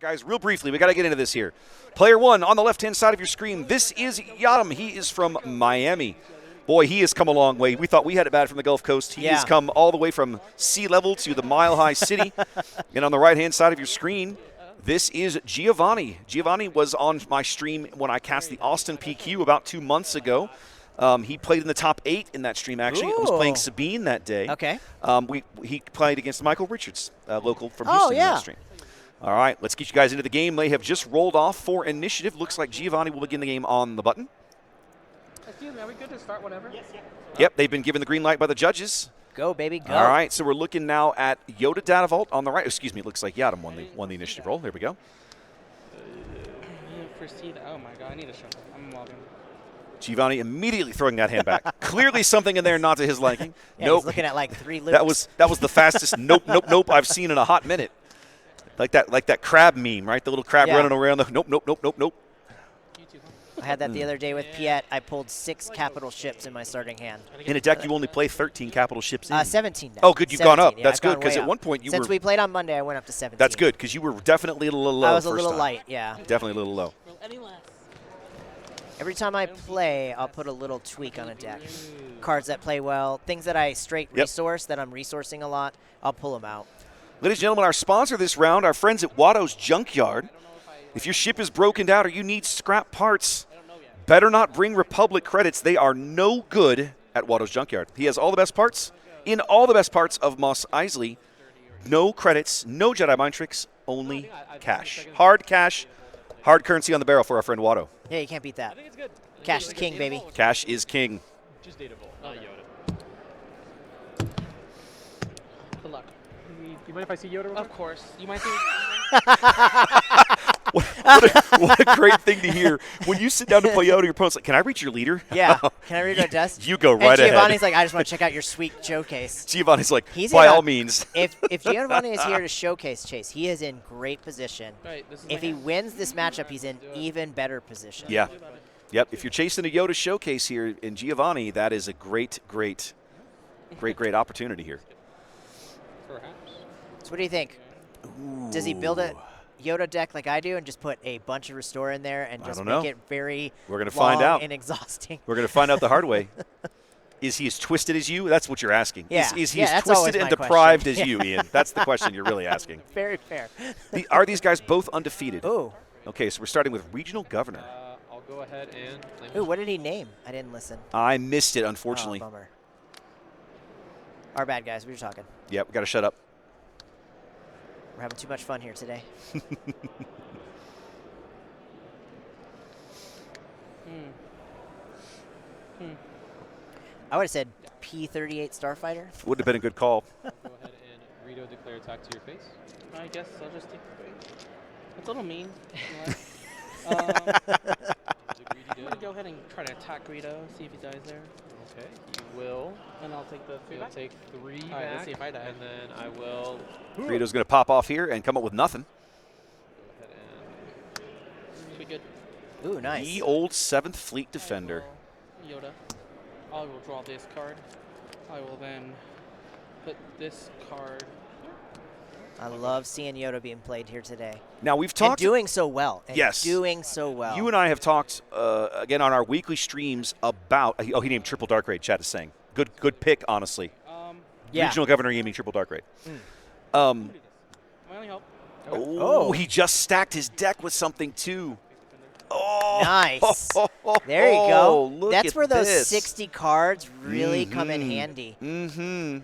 right, guys, real briefly, we got to get into this here. Player one on the left-hand side of your screen, this is Yadam. He is from Miami. Boy, he has come a long way. We thought we had it bad from the Gulf Coast. He has come all the way from sea level to the mile-high city. And on the right-hand side of your screen, this is Giovani. Giovani was on my stream when I cast the Austin PQ about 2 months ago. He played in the top 8 in that stream, actually. I was playing Sabine that day. Okay. He played against Michael Richards, local from Houston in that stream. All right, let's get you guys into the game. They have just rolled off for initiative. Looks like Giovani will begin the game on the button. Excuse me, are we good to start whenever? Yes, yeah. Yep, they've been given the green light by the judges. Go, baby, go. All right, so we're looking now at Yoda Data Vault on the right. Excuse me, it looks like Yadam won the initiative roll. There we go. Proceed. Oh, my God, I need a shuttle. I'm logging. Giovanni immediately throwing that hand back. Clearly something in there not to his liking. Yeah, he's looking at like 3 loops. That was the fastest nope I've seen in a hot minute. Like that crab meme, right? The little crab running around. Nope. I had that the other day with Piet. I pulled 6 capital ships in my starting hand. In a deck, you only play 13 capital ships in. 17 now. Oh, good. You've gone up. Yeah, That's good, because at one point you Since we played on Monday, I went up to 17. That's good, because you were definitely a little low. I was a first little time. light, yeah. Definitely a little low. Every time I play, I'll put a little tweak on a deck. Cards that play well, things that I straight resource, that I'm resourcing a lot, I'll pull them out. Ladies and gentlemen, our sponsor this round, our friends at Watto's Junkyard. If your ship is broken down or you need scrap parts, better not bring Republic credits. They are no good at Watto's Junkyard. He has all the best parts in all the best parts of Mos Eisley. No credits, no Jedi mind tricks, only cash. Hard cash, hard currency on the barrel for our friend Watto. Yeah, you can't beat that. Cash is king, baby. Cash is king. Just data vault, not Yoda. Good luck. You mind if I see Yoda? Of course. You might see. What a great thing to hear. When you sit down to play Yoda, your opponent's like, can I read your leader? Yeah. Can I read your desk? You go right ahead. Giovanni's like, I just want to check out your sweet showcase. Giovanni's like, by all means. If Giovanni is here to showcase Chase, he is in great position. Right, if he wins this matchup, he's in even better position. Yeah. Yep. If you're chasing a Yoda showcase here in Giovanni, that is a great opportunity here. Perhaps. So what do you think? Ooh. Does he build a Yoda deck like I do and just put a bunch of Restore in there and just make it very We're gonna find out. and exhausting? We're going to find out the hard way. Is he as twisted as you? That's what you're asking. Yeah. Is he as twisted and deprived as you, Ian? That's the question you're really asking. Very fair. Are these guys both undefeated? Ooh. Okay, so we're starting with Regional Governor. I'll go ahead and. Ooh, what did he name? I didn't listen. I missed it, unfortunately. Oh, bummer. Our bad, guys. We were talking. Yeah, we got to shut up. We're having too much fun here today. I would have said P-38 Starfighter. Would have been a good call. Go ahead and Rito declare attack to your face. I guess I'll just take the face. That's a little mean. I'm going to go ahead and try to attack Rito, see if he dies there. Okay, he will. And I'll take the 3 back. Take 3 back. All right, let's see if I die. And then I will. Rito's going to pop off here and come up with nothing. Go ahead and. Be good. Ooh, nice. The old 7th Fleet Defender. Yoda. I will draw this card. I will then put this card. I love seeing Yoda being played here today. Now, we've talked. And doing so well. Yes. Doing so well. You and I have talked, again, on our weekly streams about. Oh, he named Triple Dark Raid, Chad is saying. Good pick, honestly. Regional Governor aiming Triple Dark Raid. My only help. Oh, he just stacked his deck with something, too. Oh, nice. There you go. Look That's at where those this. 60 cards really come in handy. Mm-hmm.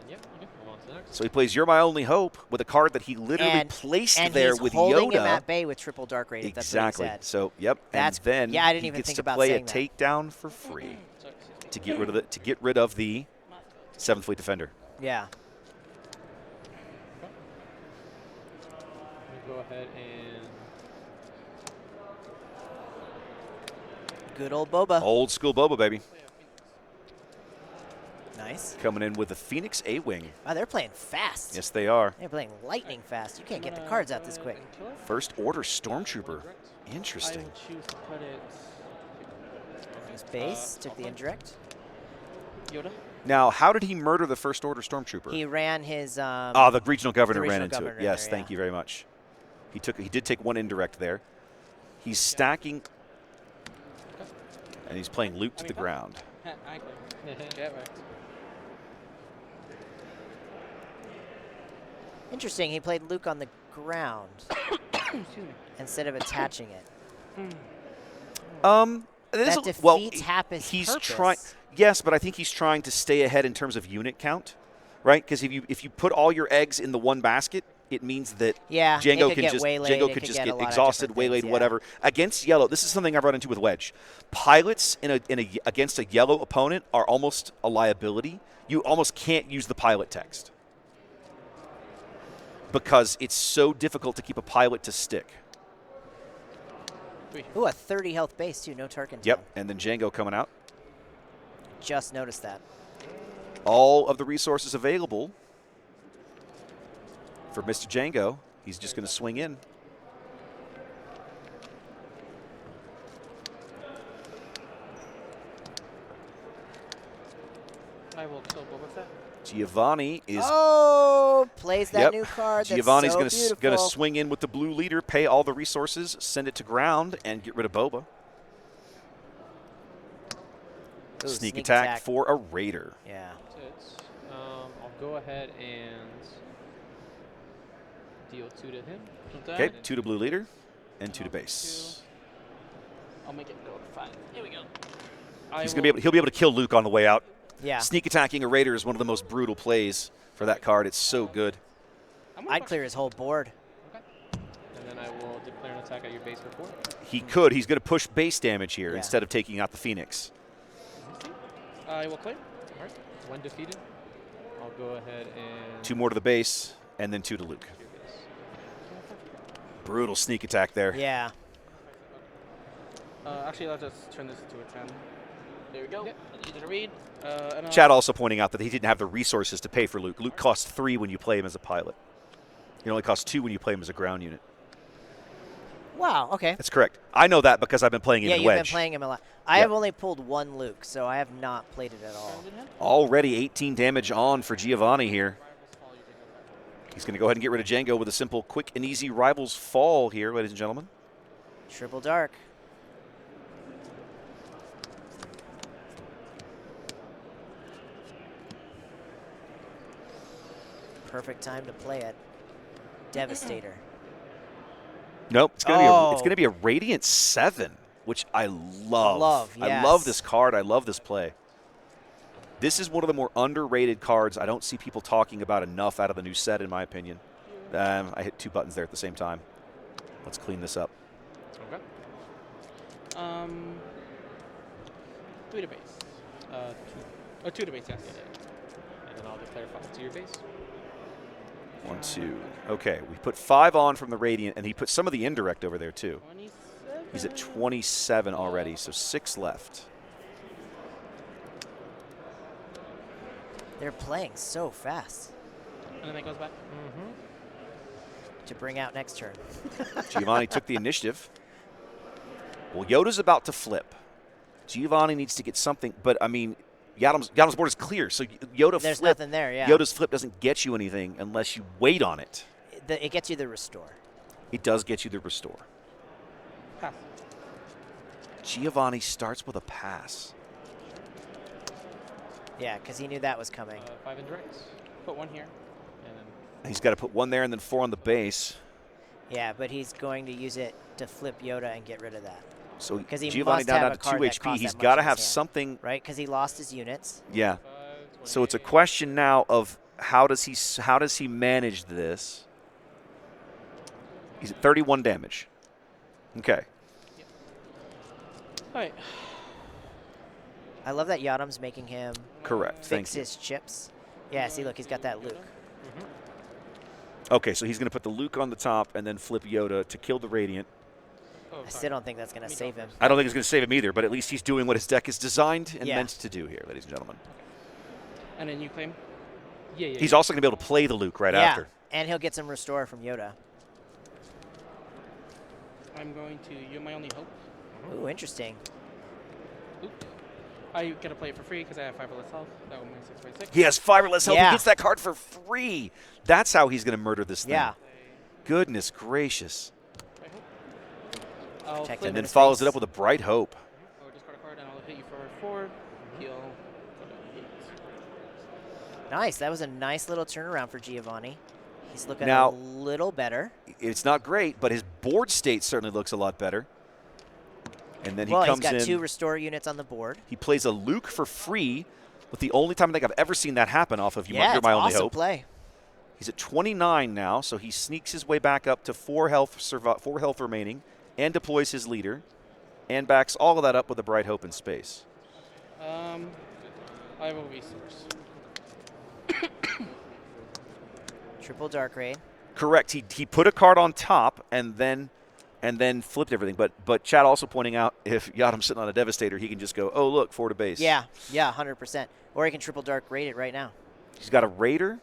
Yep, okay, move on to the next. So he plays You're My Only Hope with a card that he literally placed there with Yoda. And he's holding him at bay with Triple Dark Raid, if that's what he said. So, yep. That's, and then yeah, I didn't he even gets think to about play a saying that. takedown for free to get rid of the 7th Fleet Defender. Yeah. Go ahead and. Good old Boba. Old school Boba, baby. Nice. Coming in with a Phoenix A-Wing. Wow, they're playing fast. Yes, they are. They're playing lightning fast. You can't get the cards out this quick. First Order Stormtrooper. Interesting. I will choose to put it. His base took the indirect. Yoda. Now, how did he murder the First Order Stormtrooper? He ran his. The regional governor ran into governor it. Yes, there, thank you very much. He did take one indirect there. He's stacking, and he's playing Luke to the ground. Interesting. He played Luke on the ground instead of attaching it. That defeats Happy's he's purpose. trying. Yes, but I think he's trying to stay ahead in terms of unit count, right? Because if you put all your eggs in the one basket, it means that Jango could just get exhausted, waylaid, whatever. Against yellow, this is something I've run into with Wedge. Pilots against a yellow opponent are almost a liability. You almost can't use the pilot text because it's so difficult to keep a pilot to stick. Ooh, a 30 health base too. No Tarkin. Yep, and then Jango coming out. Just noticed that. All of the resources available for Mr. Jango. He's just going to swing in. I will kill Boba Fett. Giovani is. Oh, plays that new card. Giovanni's That's so going to swing in with the blue leader, pay all the resources, send it to ground, and get rid of Boba. Ooh, sneak attack for a Raider. Yeah. I'll go ahead and deal 2 to him. Okay, 2 to blue leader and 2 to base. I'll make it go to 5. Here we go. He'll be able to kill Luke on the way out. Yeah. Sneak attacking a Raider is one of the most brutal plays for that card. It's so good. I'd clear his whole board. Okay. And then I will declare an attack at your base for 4. He could. He's going to push base damage here instead of taking out the Phoenix. I will clear. All right. 1 defeated. I'll go ahead and 2 more to the base, and then 2 to Luke. Brutal sneak attack there. Yeah. Actually, I'll just turn this to a 10. There we go. Yep. Easy to read. Chad also pointing out that he didn't have the resources to pay for Luke. Luke costs 3 when you play him as a pilot. He only costs 2 when you play him as a ground unit. Wow, okay. That's correct. I know that because I've been playing him in Wedge. Yeah, you've been playing him a lot. I have only pulled 1 Luke, so I have not played it at all. Already 18 damage on for Giovani here. He's going to go ahead and get rid of Jango with a simple, quick, and easy Rivals Fall here, ladies and gentlemen. Triple Dark. Perfect time to play it. Devastator. Nope, it's going to be a Radiant 7, which I love. Yes. I love this card. I love this play. This is one of the more underrated cards I don't see people talking about enough out of the new set, in my opinion. I hit 2 buttons there at the same time. Let's clean this up. Okay. 3 to base. 2 to base, yes. And then I'll declare 5 to your base. 1, 2. Okay, we put 5 on from the Radiant, and he put some of the indirect over there, too. 27. He's at 27 already, so 6 left. They're playing so fast. And then it goes back. To bring out next turn. Giovanni took the initiative. Well, Yoda's about to flip. Giovanni needs to get something, but, I mean, Yadam's board is clear, so There's nothing there, yeah. Yoda's flip doesn't get you anything unless you wait on it. It gets you the restore. It does get you the restore. Pass. Giovanni starts with a pass. Yeah, because he knew that was coming. 5 indirects. Put 1 here. And then He's got to put 1 there and then 4 on the base. Yeah, but he's going to use it to flip Yoda and get rid of that. So he Giovanni must down have to a card 2 that HP. costs He's that got much to in have his hand. something. Right, because he lost his units. Yeah. 5, So it's a 28. question now of how does he manage this? He's at 31 damage. Okay. All right. I love that Yadam's making him Correct. Thank fix you. his chips. Yeah, see, look, he's got that Luke. Okay, so he's going to put the Luke on the top and then flip Yoda to kill the Radiant. Oh, I sorry. still don't think that's going to save him. I don't think it's going to save him either, but at least he's doing what his deck is designed and Yeah. meant to do here, ladies and gentlemen. And then you claim. Yeah. He's also going to be able to play the Luke right Yeah, after. and he'll get some restore from Yoda. I'm going to. You're my only hope. Ooh, interesting. Oop. I gotta play it for free because I have 5 less health. That one my 6x6. He has 5 or less health. Yeah. He gets that card for free. That's how he's going to murder this thing. Yeah. Goodness gracious. Right hook. Check And into then the follows face. it up with a bright hope. Or discard a card, and I'll hit you for 4. Heal. Go to 8. Nice. That was a nice little turnaround for Giovani. He's looking Now- a little better. It's not great, but his board state certainly looks a lot better. And then Well, he comes he's got in. 2 restore units on the board. He plays a Luke for free, with the only time I think I've ever seen that happen off of Yeah, You're it's My Only awesome Hope. play. He's at 29 now, so he sneaks his way back up to 4 health remaining, and deploys his leader, and backs all of that up with a bright hope in space. I will resource. Triple Dark Raid. Correct. He put a card on top and then flipped everything. But Chad also pointing out if Yadam's sitting on a Devastator, he can just go, oh look, 4 to base. Yeah, 100%. Or he can Triple Dark Raid it right now. He's got a Raider,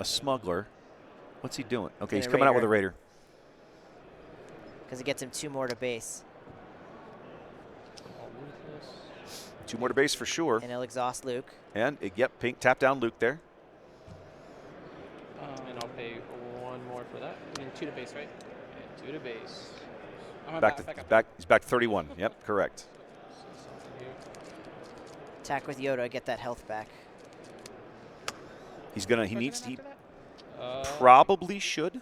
a Smuggler. What's he doing? Okay, And he's a coming out with a Raider. Raider. Because it gets him 2 more to base. I'll move this. 2 more to base for sure. And he'll exhaust Luke. And yep, pink tap down Luke there. And I'll pay 1 more for that. And then 2 to base, right? And 2 to base. I'm Back to he's back to 31. Yep, correct. Attack with Yoda, get that health back. He needs he Uh, probably should.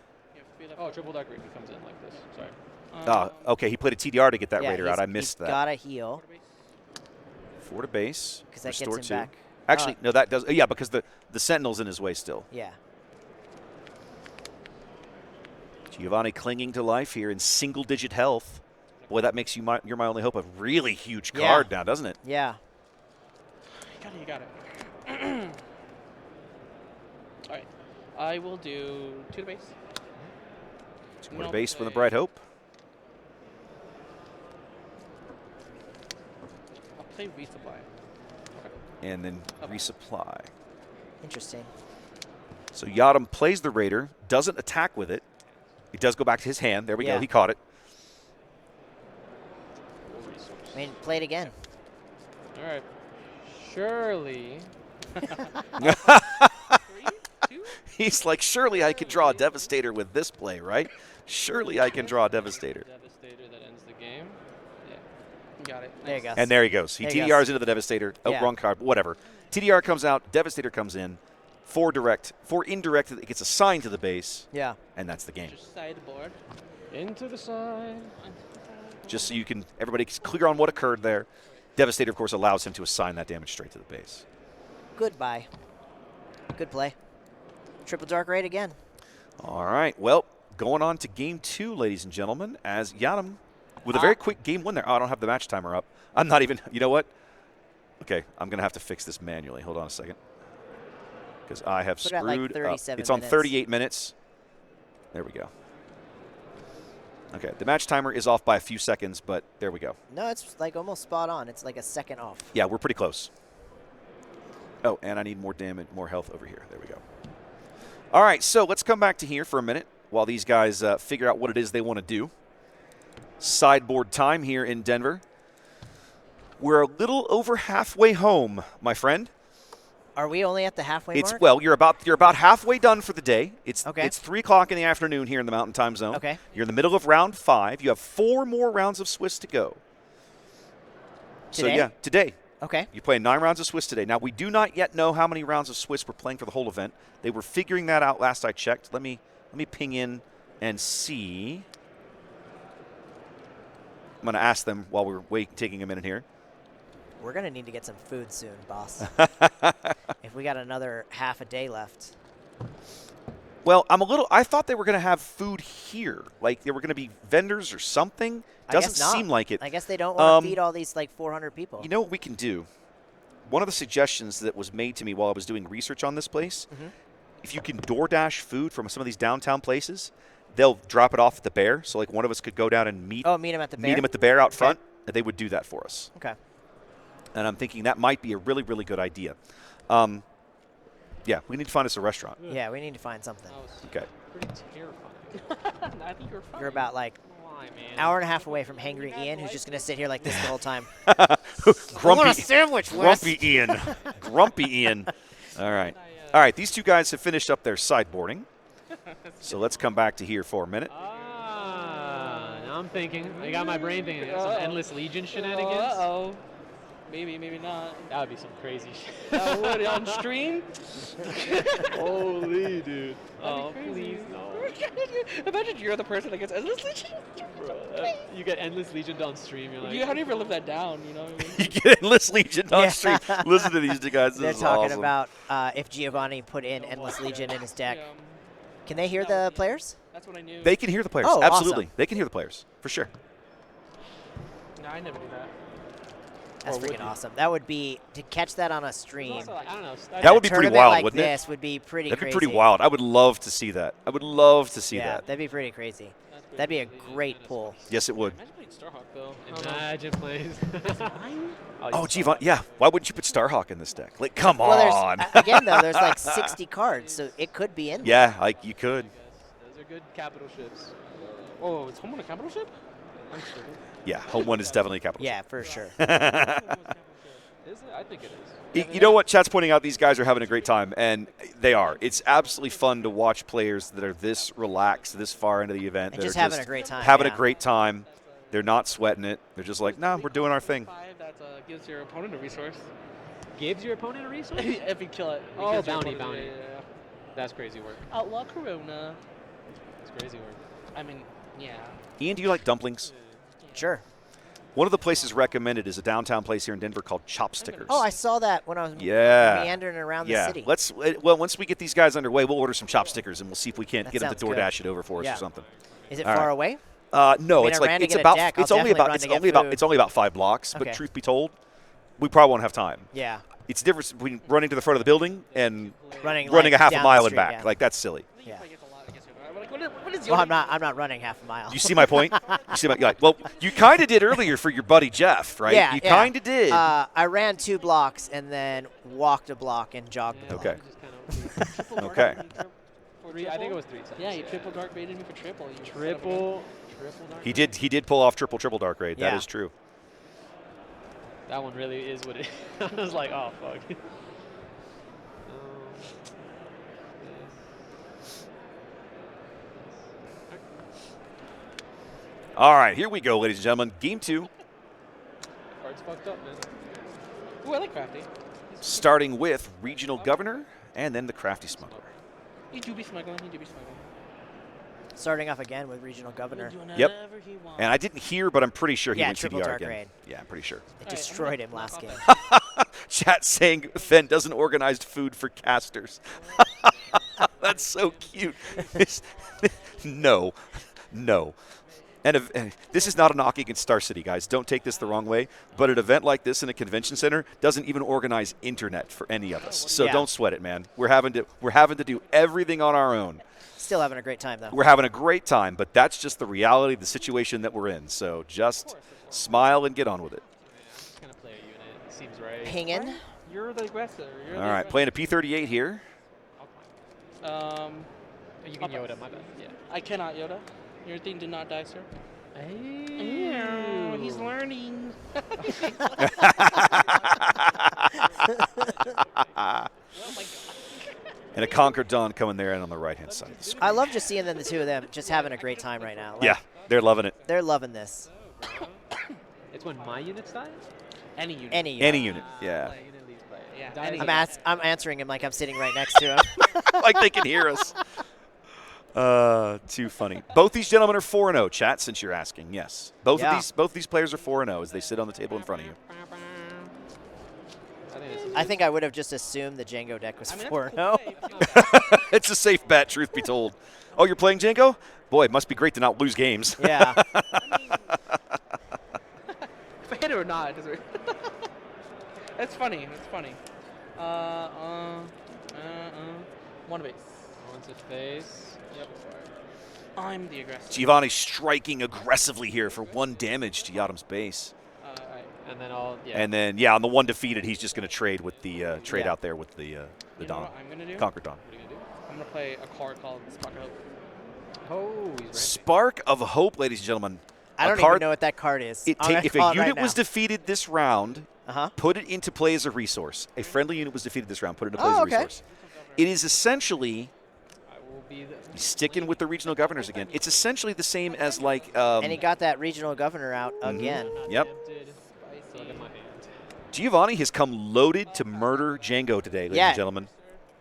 Oh, triple dark raid comes in like this. Sorry. Okay, he played a TDR to get that Yeah, Raider out. I missed he's that. gotta heal 4 to base. because that Restore gets him 2. back. Actually, no, that does. Yeah, because the Sentinel's in his way still. Yeah. Giovani clinging to life here in single-digit health. Boy, that makes You're My Only Hope a really huge Yeah. card now, doesn't it? Yeah. You got it. All right. I will do 2 to base. 2 more to No base with a play. bright hope. I'll play resupply. And then Okay. resupply. Interesting. So Yadam plays the Raider, doesn't attack with it. It does go back to his hand. There we Yeah. go. He caught it. I mean, play it again. All right. Surely. 3, 2. He's like, surely I could draw a Devastator with this play, right? Surely I can draw a Devastator. Devastator that ends the game. Yeah. Got it. There you go. And there he goes. He There he TDRs goes. into the Devastator. Oh, Yeah. wrong card. Whatever. TDR comes out. Devastator comes in. 4 direct. 4 indirect. It gets assigned to the base. Yeah. And that's the game. Just sideboard. Into the side. Just so you can, everybody's clear on what occurred there. Devastator, of course, allows him to assign that damage straight to the base. Goodbye. Good play. Triple Dark Raid again. All right. Well, going on to game 2, ladies and gentlemen, as Yadam with a very quick game 1 there. Oh, I don't have the match timer up. I'm not even, you know what? Okay, I'm going to have to fix this manually. Hold on a second. Because I have Put it at, like, screwed up. 37 It's on minutes. 38 minutes. There we go. Okay, the match timer is off by a few seconds, but there we go. No, it's like almost spot on. It's like a second off. Yeah, we're pretty close. Oh, and I need more damage, more health over here. There we go. All right, so let's come back to here for a minute while these guys figure out what it is they want to do. Sideboard time here in Denver. We're a little over halfway home, my friend. Are we only at the halfway mark? Well, you're about halfway done for the day. It's Okay. It's 3 o'clock in the afternoon here in the Mountain Time Zone. Okay. You're in the middle of round 5. You have 4 more rounds of Swiss to go. Today? So yeah, today. Okay. You play 9 rounds of Swiss today. Now, we do not yet know how many rounds of Swiss we're playing for the whole event. They were figuring that out last I checked. Let me ping in and see. I'm going to ask them while we're taking a minute here. We're going to need to get some food soon, boss. If we got another half a day left. Well, I thought they were going to have food here. Like there were going to be vendors or something. I Doesn't guess not. seem like it. I guess they don't want to Um, feed all these like 400 people. You know what we can do? One of the suggestions that was made to me while I was doing research on this place, if you can DoorDash food from some of these downtown places, they'll drop it off at the Bear. So like one of us could go down and meet meet him at the Bear? meet him at the Bear out front, and they would do that for us. Okay. And I'm thinking that might be a really, really good idea. Yeah, we need to find us a restaurant. Yeah, we need to find something. That was Okay. pretty terrifying. I think you're fine. You're about like Why, man? hour and a half away from Hangry Ian, who's just going to sit here like this the whole time. I want Grumpy, a sandwich, Wes. Grumpy Ian. Grumpy Ian. All right. All right, these two guys have finished up their sideboarding. So let's come back to here for a minute. Now I'm thinking. I got my brain thinking. Some Endless Legion shenanigans. Uh-oh. Maybe, maybe not. That would be some crazy shit. That would on stream? Holy dude. Oh, please, no. Imagine you're the person that gets Endless Legion. You get Endless Legion on stream. You're like, How do you ever live that down, you know what I mean? You get Endless Legion on stream. Listen to these two guys. This They're is talking awesome. about if Giovani put in Endless Legion in his deck. Yeah, Can they hear the players? that's what I knew. They can hear the players. Oh, Absolutely. awesome. They can hear the players, for sure. No, I never knew that. That's Or would freaking you? awesome. That would be, to catch that on a stream. Also, like, I don't know. That would be pretty tournament wild, like wouldn't it? this would be pretty That'd be crazy. pretty wild. I would love to see that. I would love to see Yeah, that. that'd be pretty crazy. That's pretty That'd be a crazy. great pull. Yes, it would. Imagine playing Starhawk, though. Imagine plays. Oh, Giovani, yeah. Why wouldn't you put Starhawk in this deck? Like, come Well, on. there's, again, though, there's like 60 cards, so it could be in there. Yeah, like you could. Those are good capital ships. Oh, is home on a capital ship? I'm stupid. Yeah, home one is definitely a capital. Yeah, for sure. Is it? I think it is. You know what? Chat's pointing out these guys are having a great time, and they are. It's absolutely fun to watch players that are this relaxed, this far into the event. And that just are having a great time, Having yeah. a great time. They're not sweating it. They're just like, nah, we're doing our thing. 5 that gives your opponent a resource. Gives your opponent a resource? If you kill it. Oh, gives your bounty, opponent- bounty. Yeah. That's crazy work. Outlaw Corona. That's crazy work. I mean, yeah. Ian, do you like dumplings? Sure. One of the places recommended is a downtown place here in Denver called Chopstickers. Oh, I saw that when I was Yeah. meandering around yeah. the city. Well, once we get these guys underway, we'll order some Chopstickers, and we'll see if we can't That get them to sounds good. DoorDash it over for us Yeah. or something. Is it All far right. away? No, I mean, it's I like ran to it's get a about deck. it's I'll only definitely about run it's to get only about food. it's only about 5 blocks. But Okay. truth be told, we probably won't have time. Yeah. It's the difference between running to the front of the building and Running a half a down mile the and street, back. yeah. Like that's silly. Yeah. What is Well, your I'm not running half a mile. You see my point? You see my you're like, well, you kind of did earlier for your buddy Jeff, right? Yeah, you yeah. kind of did. I ran 2 blocks and then walked a block and jogged a block. Okay. Just kind of Okay. I think it was 3 times. Yeah, you triple dark baited me for triple. You Triple dark. He did pull off triple dark raid. That Yeah. is true. That one really is what it is. I was like, oh, fuck. All right, here we go, ladies and gentlemen. Game 2, Card's fucked up, man. Ooh, I like Crafty. starting with Regional Governor and then the Crafty Smuggler. You do be smuggling. You do be smuggling. Starting off again with Regional Governor. Yep. And I didn't hear, but I'm pretty sure he Yeah, went triple TBR dark again. raid. Yeah, I'm pretty sure. It All right, destroyed I'm him gonna last game. block off Chat saying Fen doesn't organized food for casters. That's so cute. No. And this is not a knock against Star City, guys. Don't take this the wrong way. But an event like this in a convention center doesn't even organize internet for any of us. So Yeah. don't sweat it, man. We're having to do everything on our own. Still having a great time, though. We're having a great time, but that's just the reality of the situation that we're in. So just smile and get on with it. What kind of player unit seems right? Pingin'. You're the aggressor. You're All the right, playing a P38 here. You can Yoda, my bad. Yeah. I cannot Yoda. Your thing did not die, sir. Hey. He's learning. And a Conquer Dawn coming there and on the right-hand side of the screen. I love just seeing the 2 of them just having a great time right now. Like, Yeah, they're loving it. They're loving this. It's when my units die? Any unit. Any unit. Any unit, yeah. Play unit leaves player. Yeah, Die any again. I'm answering him like I'm sitting right next to him. Like they can hear us. Too funny. Both these gentlemen are 4-0, chat, since you're asking. Yes. Both Yeah. of these players are 4-0 as they sit on the table in front of you. I think it's I think I would have just assumed the Jango deck was I mean, 4-0. that's a cool play. It's a safe bet, truth be told. Oh, you're playing Jango? Boy, it must be great to not lose games. Yeah. If I hit it or not, it doesn't really It's funny. It's funny. One base. once a face. Yep. I'm the aggressor. Giovani striking aggressively here for 1 damage to Yadam's base. Alright. And then I'll, yeah. And then, yeah, on the 1 defeated, he's just going to trade with the trade Yeah. out there with the You know Dawn. what I'm gonna do? Conquer Dawn. What are you going to do? I'm gonna play a card called Spark of Hope. Oh, he's ramping. Spark of Hope, ladies and gentlemen. I A don't card- even know what that card is. It I'm take, gonna if a call it unit right was now. defeated this round, put it into play as a resource. A friendly unit was defeated this round, put it into play as a okay. resource. It is essentially be He's sticking with the regional governors again. It's essentially the same as like. And he got that regional governor out again. Yep. Look at my hand. Giovani has come loaded to murder Jango today, ladies and gentlemen.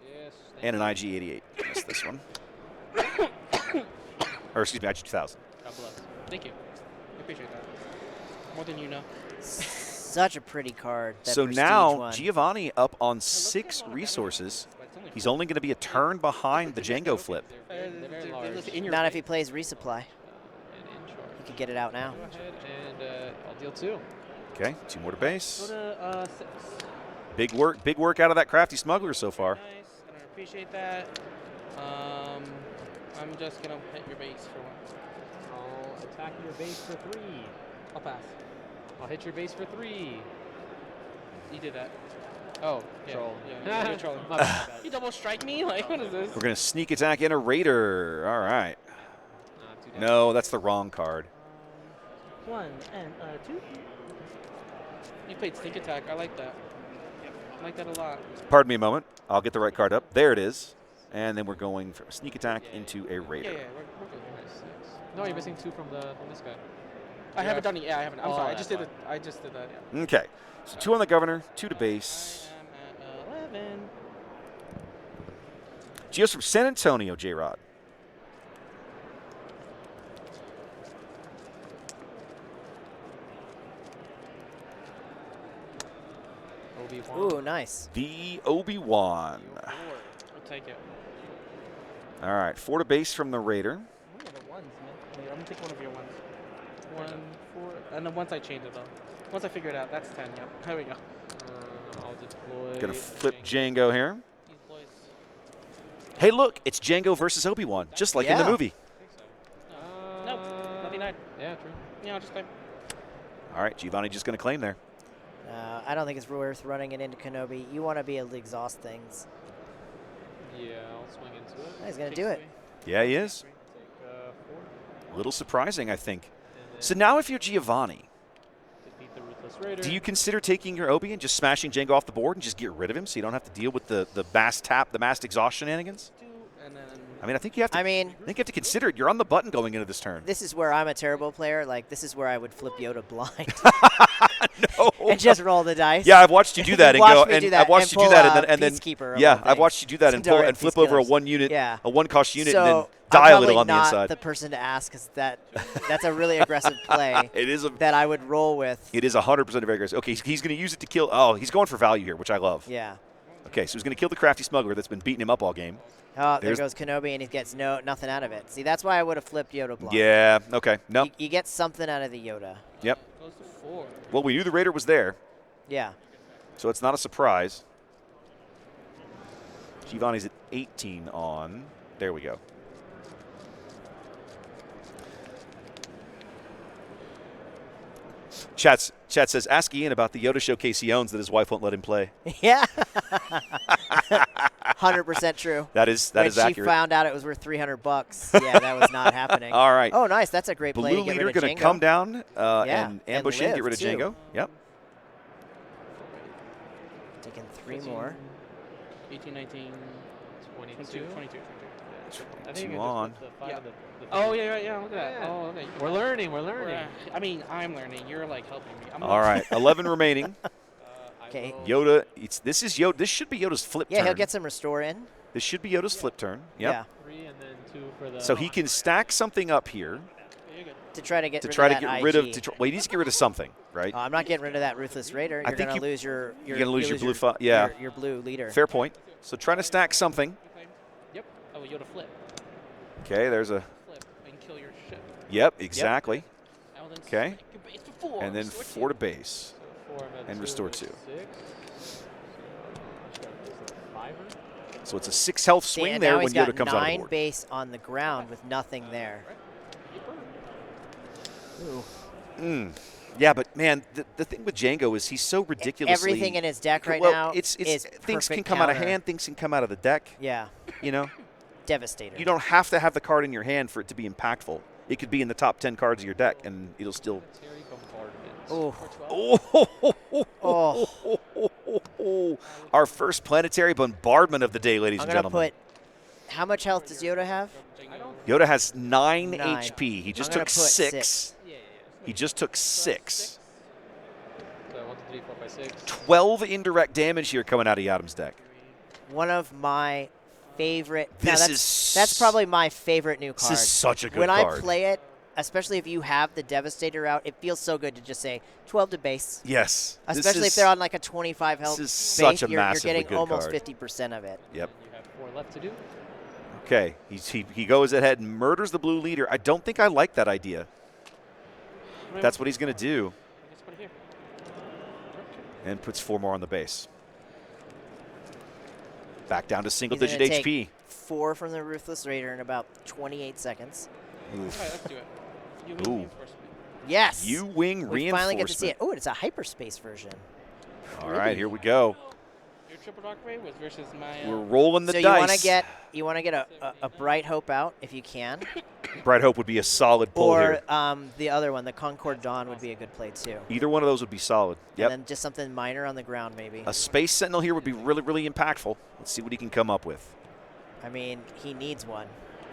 Yes. And an IG-88. Missed this one. Or excuse me, IG-2000. God bless. Thank you. I appreciate that. More than you know. Such a pretty card. That So Prestige now one. Giovani up on 6 resources. He's only going to be a turn behind the Jango flip. They're very large. Not if he plays resupply. And in charge. He could get it out now. Go ahead and I'll deal 2. Okay, 2 more to base. Go to 6. Big work out of that crafty smuggler so far. Nice. I don't appreciate that. I'm just gonna hit your base for once. I'll attack your base for 3. I'll pass. I'll hit your base for 3. You did that. Oh, Yeah, troll. yeah, you're trolling. My bad. You double strike me? Like, what is this? We're going to sneak attack in a Raider. All right. Too down. No, that's the wrong card. 1 and 2. You played sneak attack. I like that. I like that a lot. Pardon me a moment. I'll get the right card up. There it is. And then we're going from sneak attack into a Yeah, Raider. we're good. No, you're missing 2 from this guy. I haven't done it. Yeah, I haven't. I'm Oh, sorry. I that's just did fine. it. I just did that. Yeah. Okay. So 2 on the governor, 2 to base. I am at 11. Gio's from San Antonio, J-Rod. Obi-Wan. Ooh, nice. The Obi-Wan. I'll take it. All right, 4 to base from the Raider. What are the ones, man? I'm gonna take one of your ones. 1, 4, and then once I change it though. Once I figure it out, that's 10. Yep. There we go. I'll deploy. Gonna flip Jango here. These boys. Hey, look, it's Jango versus Obi-Wan, just like in the Yeah. movie. Nope. Nothing. Yeah, true. Yeah, I'll just claim. All right, Giovanni just going to claim there. I don't think it's worth running it into Kenobi. You want to be able to exhaust things. Yeah, I'll swing into it. He's going to do it. Yeah, he is. Take 4. A little surprising, I think. And So then now if you're Giovanni, defeat the Ruthless Raider. do you consider taking your Obi and just smashing Jango off the board and just get rid of him so you don't have to deal with the mass tap, the mass exhaust shenanigans? 2, and then. I mean, I think you have to. I mean, I think you have to consider it. You're on the button going into this turn. this is where I'm a terrible player. Like, this is where I would flip Yoda blind No. and just roll the dice. Yeah, I've watched you do that and Watch go, me and do that I've watched and you do that pull, and then Peacekeeper of yeah, all I've watched you do that and pull Darn and flip over a Peacekeepers. 1 unit, Yeah. a 1-cost unit, So and then I'm dial probably it on the not inside. the person to ask because that's a really aggressive play It is a. that I would roll with. It is 100% very aggressive. Okay, he's going to use it to kill. Oh, he's going for value here, which I love. Yeah. Okay, so he's going to kill the crafty smuggler that's been beating him up all game. Oh, there There's- goes Kenobi, and he gets nothing out of it. See, that's why I would have flipped Yoda blind. Yeah. Okay. No. You get something out of the Yoda. Yep. Goes to 4. Well, we knew the Raider was there, Yeah. so it's not a surprise. Giovanni's at 18 on. There we go. Chat says, ask Ian about the Yoda showcase he owns that his wife won't let him play. Yeah. 100% true. That is when accurate. she found out it was worth $300, yeah, that was not happening. All right. Oh, nice. That's a great play Blue to get leader rid of going Jango. to come down Yeah, and ambush in, get live, rid of too. Jango. Yep. Taking 3 more. 18, 19, 22. 22. I think you 2 can on. just flip the 5 Yeah. of the Oh, yeah, look at that. Yeah. Oh, okay. We're learning. We're learning. I mean, I'm learning. You're like helping me. I'm All right. 11 remaining. Okay. Yoda. This is Yoda. This should be Yoda's flip Yeah, turn. he'll get some restore in. This should be Yoda's flip turn. Yep. Yeah. 3 and then 2 for the. So he can stack something up here You're good. To try to get to rid try of to that get rid of. IG. Well, he needs to get rid of something, right? I'm not getting rid of that Ruthless Raider. You're think going to you- lose your you're gonna lose your blue yeah. your blue leader. Fair point. So trying to stack something. Yep. Oh, Yoda flip. Okay, there's a. Flip and kill your ship. Yep, exactly. I will then Okay. strike your base for 4. And then Switch 4 to you. base. 4 I'm at and 2 restore is 2. 6. So 5er. So it's a 6 health See, swing and there now when he's got Yoda comes on 9 board. base on the ground with nothing there. Ooh. Yeah, but man, the thing with Jango is he's so ridiculously. Everything in his deck right well, now it's is things can perfect come out of counter. hand, things can come out of the deck. Yeah. You know, Devastator. you don't have to have the card in your hand for it to be impactful. It could be in the top 10 cards of your deck, and it'll still. Terry bombardment. Oh. Oh, our first planetary bombardment of the day, ladies I'm and going to gentlemen. put How much health does Yoda have? Yoda has 9 9. HP. He just I'm gonna took put 6. Yeah. He just took 6. So 1, 2, 3, 4, 5, 6. 12 indirect damage here coming out of Yadam's deck. One of my favorite. This That's probably my favorite new card. This is such a good when card. I play it, especially if you have the Devastator out, it feels so good to just say 12 to base. Yes. Especially if they're on like a 25 health This is base, such a you're massively getting good almost card. 50% of it. Yep. You have 4 left to do. Okay. He goes ahead and murders the blue leader. I don't think I like that idea. That's what he's going to do. Just put it here. And puts 4 more on the base. Back down to single-digit He's gonna HP. take 4 from the Ruthless Raider in about 28 seconds. All right, let's do it. You Ooh. reinforcement. Yes. U-wing we reinforcement. finally get to see it. Oh, it's a hyperspace version. All right, here we go. Your triple dark ray was versus my. We're rolling the so dice. you want to get a Bright Hope out if you can, Bright Hope would be a solid pull or here. the other one, the Concord Dawn, would be a good play too. Either one of those would be solid. Yep. And then just something minor on the ground maybe. A Space Sentinel here would be really, really impactful. Let's see what he can come up with. I mean, he needs one.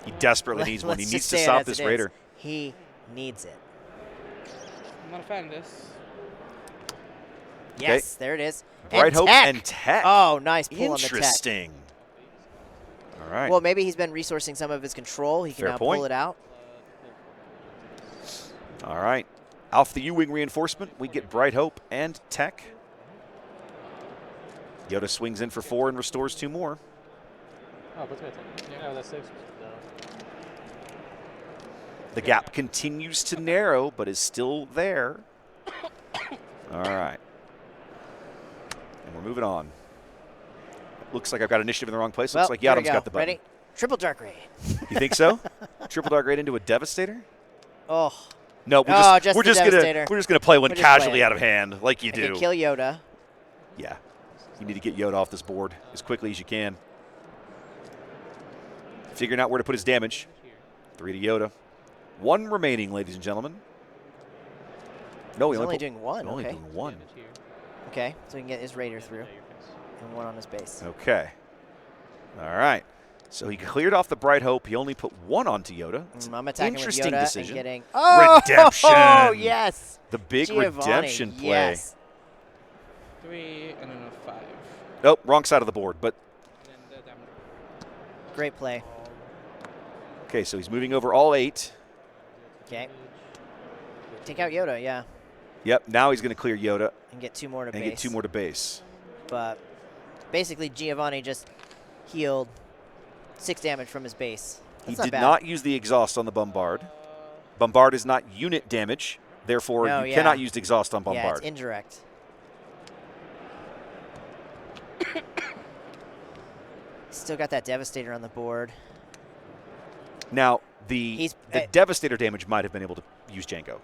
He desperately needs one. He Let's needs just to say it stop as this it is. Raider. He needs it. I'm not a fan of this. Yes, there it is. Bright and Hope tech. and Tech. Oh, nice pull on the tech. Interesting. All right. Well, maybe he's been resourcing some of his control. He can Fair now point. pull it out. All right. Off the U-Wing reinforcement, we get Bright Hope and Tech. Yoda swings in for 4 and restores 2 more. Oh, what's my take? Yeah, that's 6. No. The gap continues to narrow, but is still there. All right. And we're moving on. Looks like I've got initiative in the wrong place. Well, Looks like here we Yadam's go. got the button. Ready? Triple Dark Ray. You think so? Triple Dark Raid into a Devastator? Oh, No, just we're the just Devastator. gonna play one We're just playing. casually out of hand, like you I do. can kill Yoda. Yeah. You need to get Yoda off this board as quickly as you can. Figuring out where to put his damage. 3 to Yoda. 1 remaining, ladies and gentlemen. No, He's we only doing 1. only Okay. doing 1. Okay, so he can get his Raider through and 1 on his base. Okay. All right. So he cleared off the Bright Hope. He only put 1 onto Yoda. It's I'm attacking interesting with Yoda decision. and getting Redemption. Oh yes, The big Giovani, redemption play. Yes. 3 and then a 5. Oh, wrong side of the board. But And then the damage. Great play. okay, so he's moving over all 8. Okay. Take out Yoda, yeah, Yep. Now he's going to clear Yoda and get 2 more to and base. get 2 more to base. But basically, Giovani just healed 6 damage from his base. That's He did bad. not use the exhaust on the Bombard. Bombard is not unit damage. Therefore, No, you yeah. cannot use the exhaust on Yeah, Bombard. it's indirect. Still got that Devastator on the board. Now, the Devastator damage might have been able to use Jango.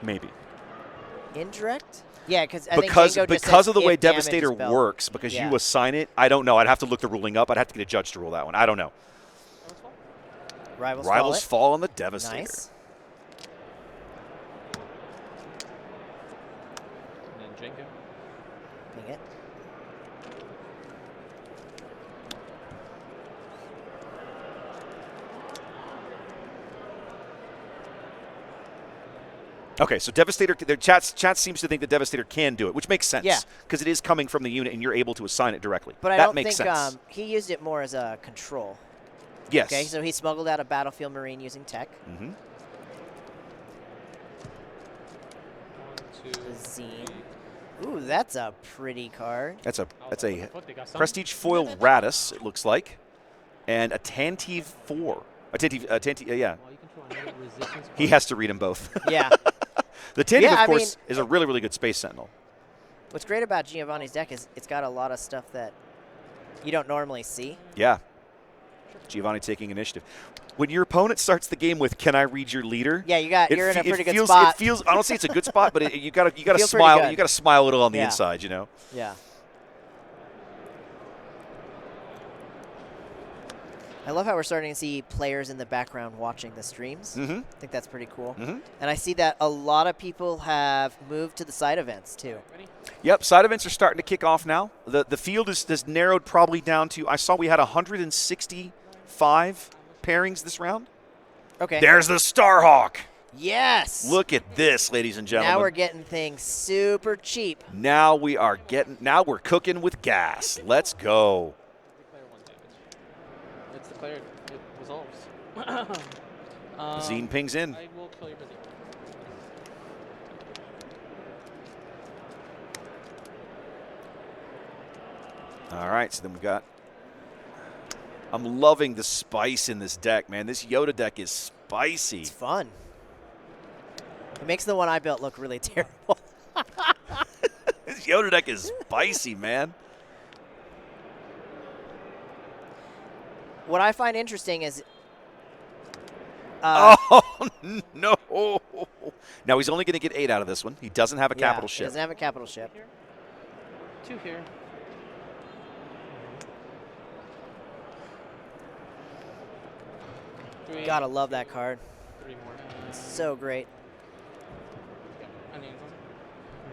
Maybe. Indirect? Yeah, because because of the way Devastator works. works, because you assign it, I don't know. I'd have to look the ruling up. I'd have to get a judge to rule that one. I don't know. Rivals fall on the Devastator. Nice. And then Jango. Ping it. Okay, so Devastator, their chat seems to think that Devastator can do it, which makes sense. Yeah. Because it is coming from the unit and you're able to assign it directly. But I that don't makes think sense. he used it more as a control. Yes. Okay, so he smuggled out a Battlefield Marine using tech. Mm-hmm. 1, 2, The Zine. Ooh, that's a pretty card. That's a They got some. Prestige Foil Radis, it looks like, and a Tantive 4. A Tantive, yeah. Well, you control another resistance He has to read them both. Yeah. The Tantive, Yeah, I of course, mean- is a really, really good Space Sentinel. What's great about Giovanni's deck is it's got a lot of stuff that you don't normally see. Yeah. Giovani taking initiative. When your opponent starts the game with "Can I read your leader?" Yeah, you're in a pretty good feels, spot. It feels. I don't say it's a good spot, but you gotta Feel pretty smile. good. You gotta smile a little on the Yeah. inside, you know. Yeah. I love how we're starting to see players in the background watching the streams. Mm-hmm. I think that's pretty cool. Mm-hmm. And I see that a lot of people have moved to the side events, too. Ready? Yep, side events are starting to kick off now. The field is narrowed probably down to, I saw we had 165 pairings this round. Okay. There's the Starhawk. Yes. Look at this, ladies and gentlemen. Now we're getting things super cheap. Now we're cooking with gas. Let's go. Declare 1 damage. It's declared. It resolves. Zine pings in. I will kill your busy. All right, so then we got. I'm loving the spice in this deck, man. This Yoda deck is spicy. It's fun. It makes the one I built look really terrible. This Yoda deck is spicy, man. What I find interesting is. Oh, no. Now he's only going to get 8 out of this one. He doesn't have a capital He ship. doesn't have a capital ship. Here. 2 here. Three. Gotta love that card. 3 more. It's so great. Onions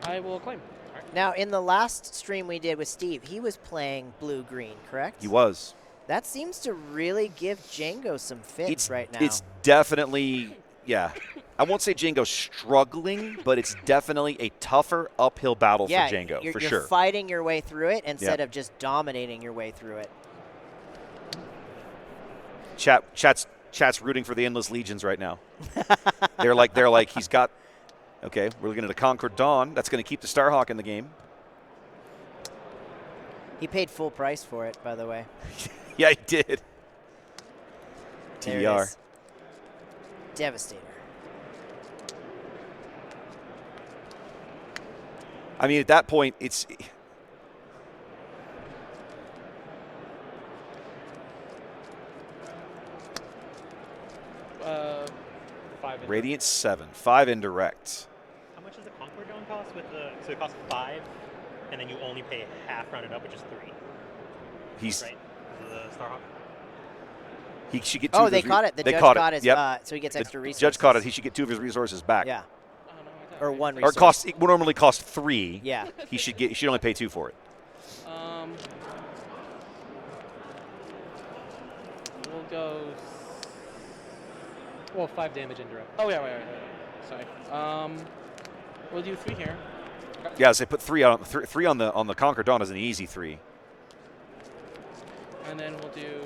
on. I will claim. All right. Now, in the last stream we did with Steve, he was playing blue-green, correct? He was. That seems to really give Jango some fits right now. It's definitely, yeah. I won't say Jango's struggling, but it's definitely a tougher uphill battle for Jango, you're sure. fighting your way through it instead Yep. of just dominating your way through it. Chat's rooting for the Endless Legions right now. they're like, he's got. Okay, we're looking at a Conquered Dawn. That's going to keep the Starhawk in the game. He paid full price for it, by the way. Yeah, he did. There it TR. is. Devastator. I mean, at that point, it's. Radiant 7, 5 indirect. How much does the Conquer Dome cost? So it costs 5, and then you only pay half rounded up, which is 3. He's right. The Starhawk. he should get 2. Oh, of they his caught it. The they judge caught got it. his, Yep. so he gets extra The resources. judge caught it. He should get 2 of his resources back. Yeah. Oh, no, I thought Or right. 1 Or resource. cost. It would normally cost 3. Yeah. He should only pay 2 for it. We'll go. Well, 5 damage indirect. Oh yeah, wait. Sorry. We'll do 3 here. Yeah, so they put 3 on 3 on the Conquered Dawn is an easy 3. And then we'll do.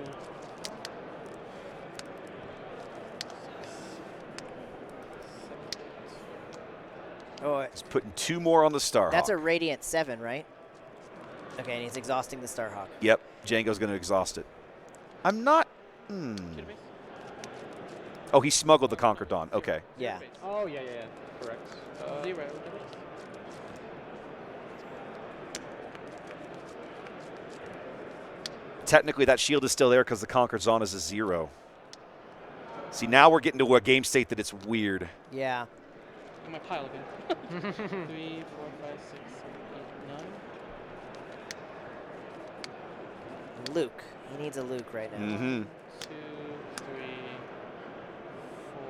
Oh, He's putting 2 more on the Starhawk. that's a Radiant 7, right? Okay, and he's exhausting the Starhawk. Yep, Jango's going to exhaust it. I'm not. Should we? Oh, he smuggled the Conquered Dawn. Okay. Yeah. Oh, yeah. Correct. 0. Technically, that shield is still there because the Conquered Dawn is a 0. See, now we're getting to a game state that it's weird. Yeah. Got my pile again. 3, 4, 5, 6, 7, 8, 9. Luke. He needs a Luke right now. Mm-hmm. 2, 3, 4.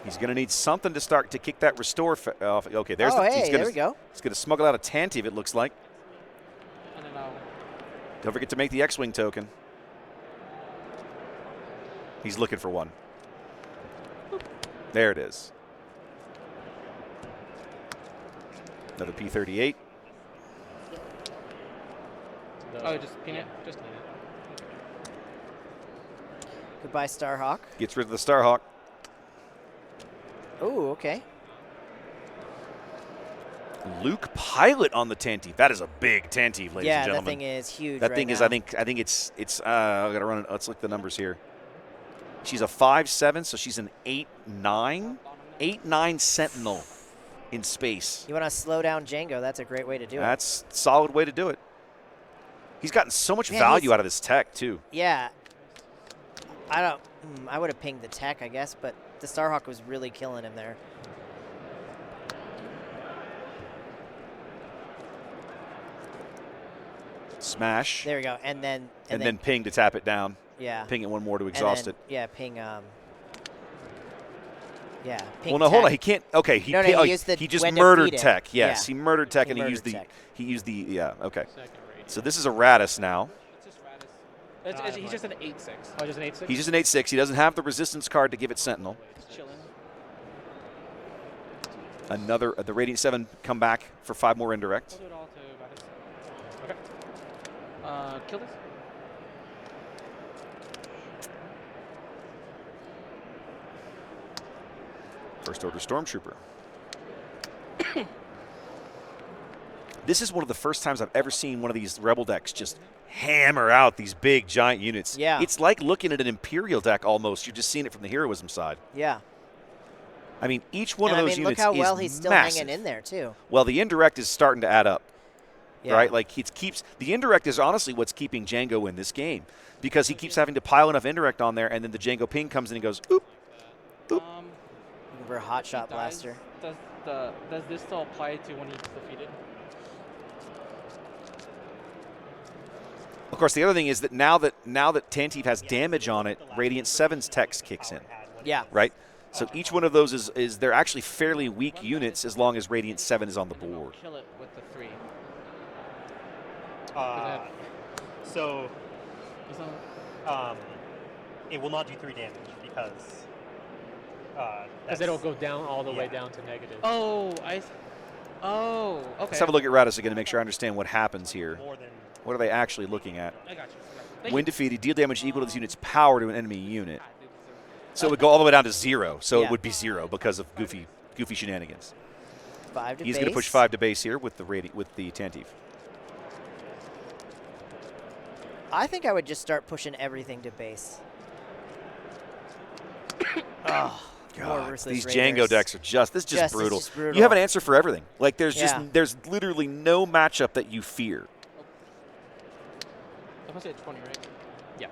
He's going to need something to start to kick that restore off. Okay, there's Oh, the. hey, He's gonna, there we go. He's going to smuggle out a Tantive, it looks like. And then I'll. Don't forget to make the X-Wing token. He's looking for one. There it is. Another P-38. Oh, just pin it? Just need it. Goodbye, Starhawk. Gets rid of the Starhawk. Oh, okay. Luke Pilot on the Tantive. That is a big Tantive, ladies Yeah, and that gentlemen. thing is huge. That right thing is, now. I think it's. I gotta run it. Let's look at the numbers here. She's a 5/7, so she's an 8/9, 8/9 Sentinel in space. You want to slow down Jango? That's a great way to do it. That's a solid way to do it. He's gotten so much Man, value he's- out of this tech too. Yeah. I don't. I would have pinged the tech, I guess, but the Starhawk was really killing him there. Smash. There we go. And then Ping to tap it down. Yeah. Ping it one more to exhaust it. Yeah, ping. Yeah. Ping Well, no, hold on. He can't. Okay. He used the he just when to murdered feed it. tech. Yes, Yeah. he murdered tech, and he used the. Yeah. Okay. So this is a Radis now. It's just Radis. He's just an 8-6. Oh, just an 8-6? He's just an 8-6. He doesn't have the resistance card to give it Sentinel. It's chilling. Another the Radiant 7 come back for 5 more indirect. I'll do it all to Radis. Okay. Kill this. First Order Stormtrooper. This is one of the first times I've ever seen one of these Rebel decks just hammer out these big, giant units. Yeah. It's like looking at an Imperial deck almost. You're just seeing it from the heroism side. Yeah. I mean, each one and of those units is look how well he's still massive. hanging in there, too. Well, the indirect is starting to add up, Yeah. right? Like, the indirect is honestly what's keeping Jango in this game because he keeps having to pile enough indirect on there, and then the Jango ping comes in and goes, oop. For a hot shot blaster. Does this still apply to when he's defeated? Of course, the other thing is that now that Tantive has damage on it, Radiant 7's text kicks in. Yeah. Right? So each one of those is they're actually fairly weak units as long as Radiant 7 is on the board. Kill it with the 3. So, it will not do 3 damage because it'll go down all the way down to negative. Oh, okay. Let's have a look at Radis again to make sure I understand what happens here. more than What are they actually looking at? I got you. When defeated, deal damage equal to this unit's power to an enemy unit. So it would go all the way down to 0. So Yeah. it would be 0 because of goofy shenanigans. 5 to He's base. going to push 5 to base here with the Tantive. I think I would just start pushing everything to base. Oh, more God, Ruthless these Raiders. Jango decks are just It's brutal. just brutal. You have an answer for everything. Like there's Yeah. there's literally no matchup that you fear. I'm going to say 20, right? Yeah.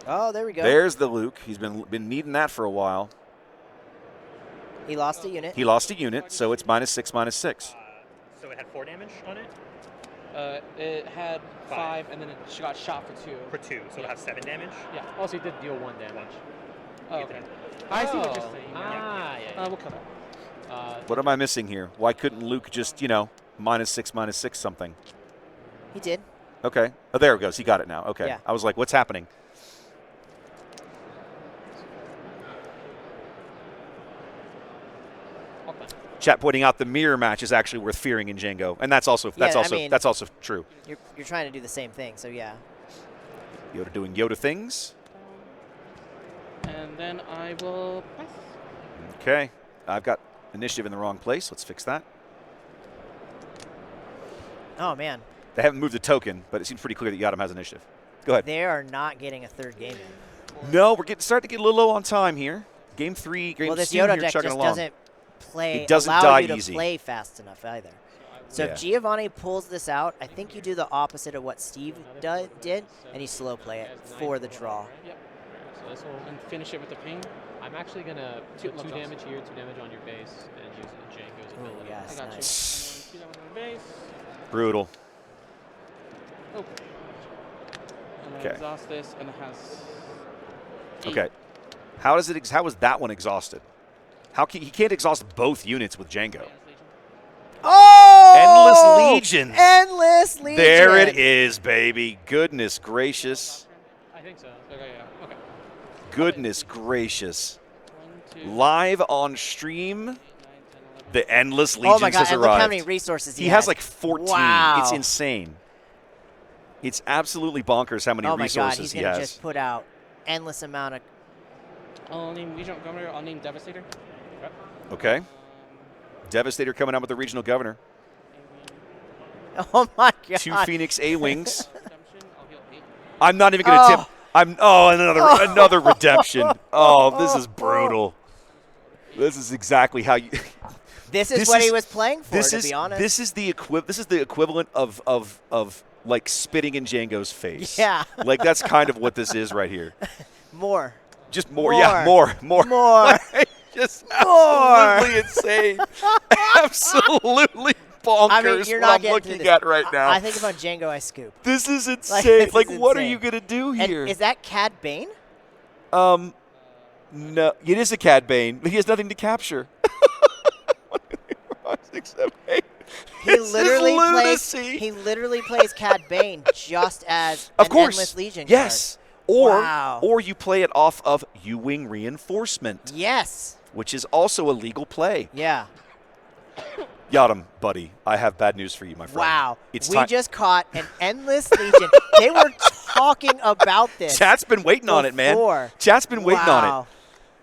Oh, there we go. There's the Luke. He's been needing that for a while. He lost a unit. He lost a unit, so it's -6, -6. so it had 4 damage on it It had 5, and then it got shot for 2. for 2, so it'll have 7 damage. Yeah. Also, he did deal 1 damage. Oh, okay. I see what you're Oh. saying. Ah, yeah. We'll cut that. What am I missing here? Why couldn't Luke just, -6, -6 something? He did. Okay. Oh, there it goes. He got it now. Okay. Yeah. I was like, what's happening? Okay. Chat pointing out the mirror match is actually worth fearing in Jango, and that's also that's also true. You're trying to do the same thing, so yeah. Yoda doing Yoda things. And then I will pass. Okay. I've got initiative in the wrong place. Let's fix that. Oh man, They haven't moved the token, but it seems pretty clear that Yadam has initiative. Go ahead. they are not getting a 3rd game in. No, we're starting to get a little low on time here. Game 3, game Well, this 2 Yoda here deck chugging just along. doesn't play. It doesn't allow die you to easy. play fast enough either. So Yeah. if Giovani pulls this out, I think you do the opposite of what Steve did, and you slow play it for the draw. Yep. So this will. And finish it with the ping. I'm actually gonna Two put 2 love damage here, 2 damage on your base, and use Jango's Oh ability. yes, I got nice. you. I'm going to do that with my base. Brutal. Oh. And I Okay. exhaust this, and it has 8. Okay. How is that one exhausted? He can't exhaust both units with Jango. Oh! Endless Legions. Endless Legion. There it is, baby. Goodness gracious. I think so. Okay, yeah. Okay. Goodness gracious. 1, 2, Live on stream, 8, 9, 10, 11. the Endless Legions Oh my god! has And look arrived. how many resources he has had. like 14. Wow. It's insane. It's absolutely bonkers how many Oh my god! resources He's he gonna has. just put out endless amount of. I'll name Regional Governor. I'll name Devastator. Okay. Devastator coming out with the regional governor. Oh my god! 2 Phoenix A-Wings. Redemption. I'll heal 8. I'm not even going to Oh. tip. Another redemption. Oh, this is brutal. This is exactly how you. This is This what is- he was playing for, to be honest. This is the equivalent of like spitting in Jango's face. Yeah. Like that's kind of what this is right here. More. Just more. Yeah, more. More. Just absolutely insane. Absolutely bonkers. I mean, you're not what I'm getting looking through at this. right now. I think if I'm Jango, I scoop. This is insane. this Like, is what are insane. you gonna do And here? is that Cad Bane? No, it is a Cad Bane, but he has nothing to capture. 1, 2, 3, 4, 5, 6, 7, 8. He literally plays Cad Bane just as Of an course. Endless Legion Yes. Wow. Or you play it off of U-Wing Reinforcement, card. Yes. which is also a legal play. Yeah. Yadam, buddy, I have bad news for you, my friend. Wow. It's We time. just caught an Endless Legion. They were talking about this. Chat's been waiting on it, man. before. Chat's been waiting on Wow. it.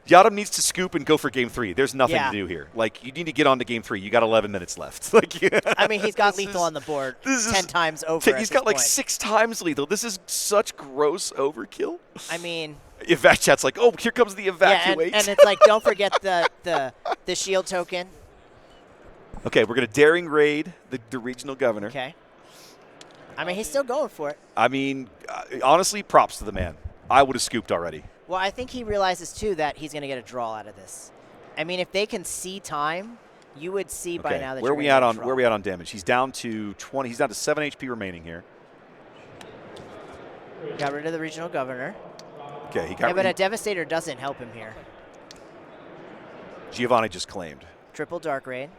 Yadam needs to scoop and go for game 3. There's nothing Yeah. to do here. Like, you need to get on to game 3. You got 11 minutes left. Like, I mean, he's got this lethal is- on the board this is- 10 times over. He's at got this like point. 6 times lethal. This is such gross overkill. I mean, Chat's like, oh, here comes the yeah, evacuate. and it's like, don't forget the shield token. Okay, we're going to daring raid the regional governor. Okay. I mean, he's still going for it. I mean, honestly, props to the man. I would have scooped already. Well, I think he realizes, too, that he's going to get a draw out of this. I mean, if they can see time, you would see by now that where you're we gonna at get a on draw. where we at on damage? He's down to 20. He's down to 7 HP remaining here. Got rid of the regional governor. Okay, he Yeah, got but a Devastator doesn't help him here. Giovani just claimed. Triple Dark Raid.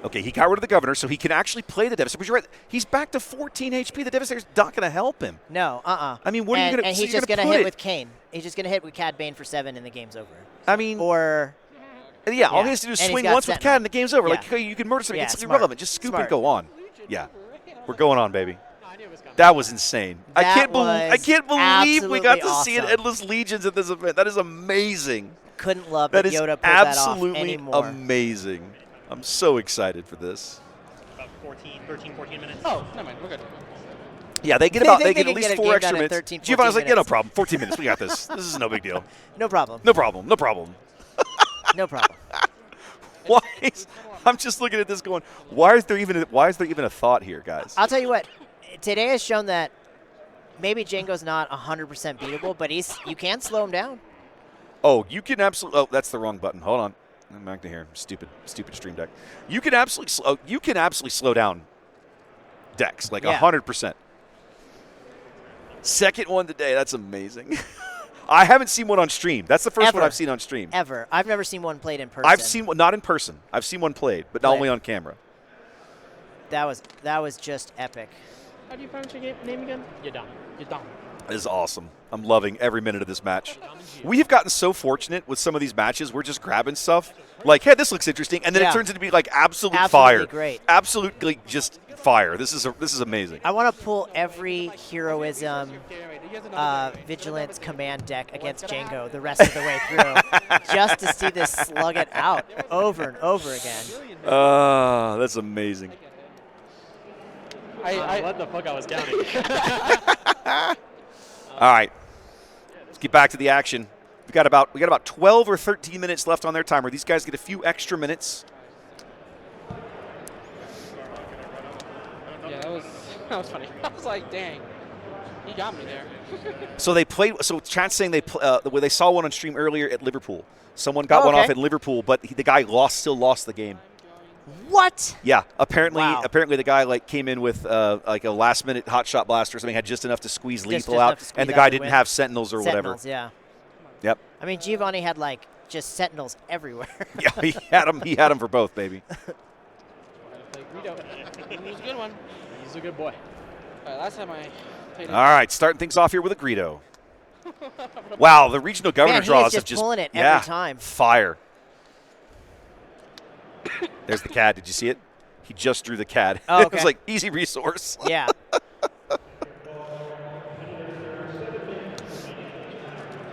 Okay, he got rid of the governor, so he can actually play the Devastator. But you're right, he's back to 14 HP. The Devastator's not going to help him. No, I mean, what are you going to? And so he's you're just gonna going to put hit it- with Kane. He's just going to hit with Cad Bane for 7 and the game's over. I mean, Or yeah, all yeah. he has to do is And he's swing got once with Sentinel. Cad and the game's over. Yeah. Like, okay, you can murder something. Yeah, It's smart. irrelevant. Just scoop Smart. and go on. Yeah, we're going on, baby. That was insane. I can't believe we got to was see an awesome. Endless Legions at this event. That is amazing. couldn't love That that is Yoda pulled that off absolutely anymore. amazing. I'm so excited for this. About 14 minutes. Oh, never mind. We're good. Yeah, they get They about think they they get at can least get a 4 game extra done in minutes. 13, 14 Giovanni's like, yeah, no minutes. problem. 14 minutes. We got this. This is no big deal. No problem. No problem. No problem. No problem. Why? I'm just looking at this going, why is there even a thought here, guys? I'll tell you what. Today has shown that maybe Jango's not 100% beatable, but you can slow him down. Oh, you can absolutely. Oh, that's the wrong button. Hold on. I'm back to here. Stupid Stream Deck. You can absolutely slow down decks like Yeah. 100%. Second one today. That's amazing. I haven't seen one on stream. That's the first one Ever. I've seen on stream. Ever. I've never seen one played in person. I've seen one, not in person. I've seen one played, but not Played. only on camera. That was just epic. How do you pronounce your name again? Yadam. Yadam. This is awesome. I'm loving every minute of this match. We have gotten so fortunate with some of these matches. We're just grabbing stuff like, hey, this looks interesting, and then Yeah. it turns into be like absolute Absolutely fire. great. Absolutely just fire. This is amazing. I want to pull every heroism vigilance command deck against Jango the rest of the way through just to see this slug it out over and over again. That's amazing. What the fuck I was counting. All right, let's get back to the action. We got about 12 or 13 minutes left on their timer. These guys get a few extra minutes. Yeah, that was funny. I was like, dang, he got me there. So they played. So chat's saying where they saw one on stream earlier at Liverpool. Someone got one okay. off at Liverpool, but the guy still lost the game. What? Yeah, apparently Wow. the guy like came in with like a last minute hot shot blast or something, had just enough to squeeze lethal enough out, to squeeze and the out guy the didn't win. have sentinels or Sentinels, whatever. yeah. Yep. I mean, Giovani had like just sentinels everywhere. Yeah, he had him for both, baby. Like Rito. He was a good one. He's a good boy. Last time I played All right, starting things off here with a Greedo. Wow, the regional governor Man, he is draws just have just pulling it every yeah, time. Fire. There's the CAD. Did you see it? He just drew the CAD. Oh, It okay. was like easy resource. Yeah.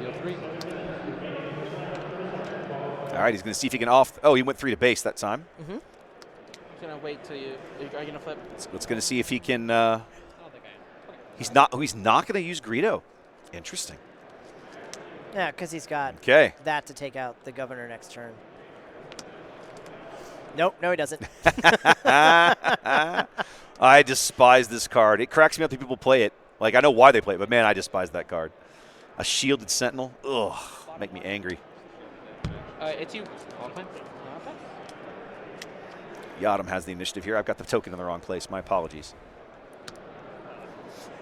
Deal 3. All right, he's going to see if he can off. Oh, he went 3 to base that time. I'm gonna wait till you. Are you gonna flip? Let's going to see if he can. He's not going to use Greedo. Interesting. Yeah, because he's got Okay. that to take out the governor next turn. Nope, no he doesn't. I despise this card. It cracks me up that people play it. Like, I know why they play it, but man, I despise that card. A shielded sentinel. Ugh, make me angry. It's you. Qualify? Pass. Yadam has the initiative here. I've got the token in the wrong place. My apologies.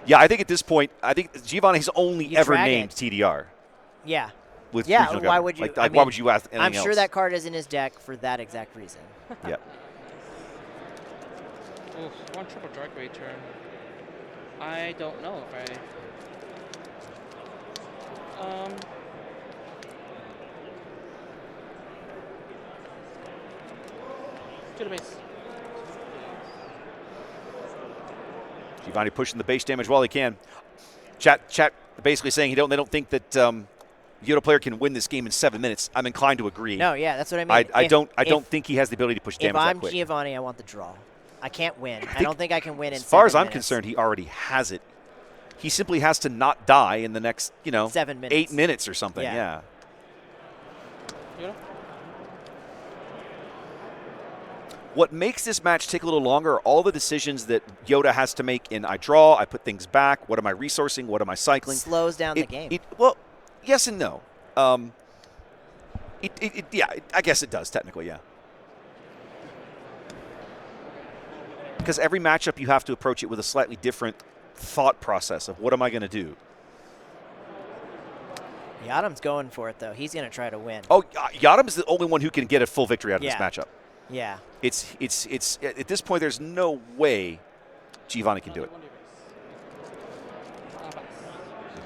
Yeah, I think at this point, I think Giovanni's only You ever drag named it. TDR. Yeah. With Yeah, regional why governor. would you- Like, I why mean, would you ask anything I'm sure else? that card is in his deck for that exact reason. Yeah. Oof, one triple dark ray turn. I don't know if I. To the base. Giovani pushing the base damage while he can. Chat basically saying they don't think that Yoda player can win this game in 7 minutes. I'm inclined to agree. No, yeah, that's what I mean. I don't think he has the ability to push damage If I'm that quick. Giovani, I want the draw. I can't win. I don't think I can win in 7 minutes. As far as I'm concerned, he already has it. He simply has to not die in the next, 7 minutes. 8 minutes or something. Yeah. Yoda? What makes this match take a little longer are all the decisions that Yoda has to make in I draw, I put things back, what am I resourcing, what am I cycling. Slows down the game. Well, yes and no. I guess it does technically, yeah. Because every matchup you have to approach it with a slightly different thought process of what am I going to do. Yadam's going for it, though. He's going to try to win. Oh, Yadam is the only one who can get a full victory out of this matchup. Yeah. It's at this point there's no way Giovani can do it.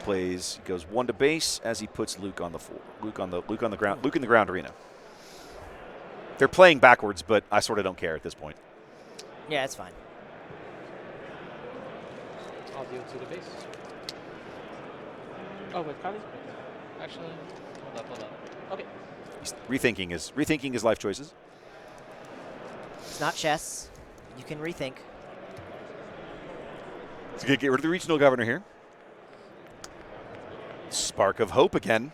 He goes 1 to base as he puts Luke on the floor. Luke in the ground arena. They're playing backwards, but I sort of don't care at this point. Yeah, it's fine. I'll deal to the base. Oh, wait, Kylie's. Actually, hold up. Okay. He's rethinking his life choices. It's not chess. You can rethink. He's going to get rid of the regional governor here. Spark of hope again.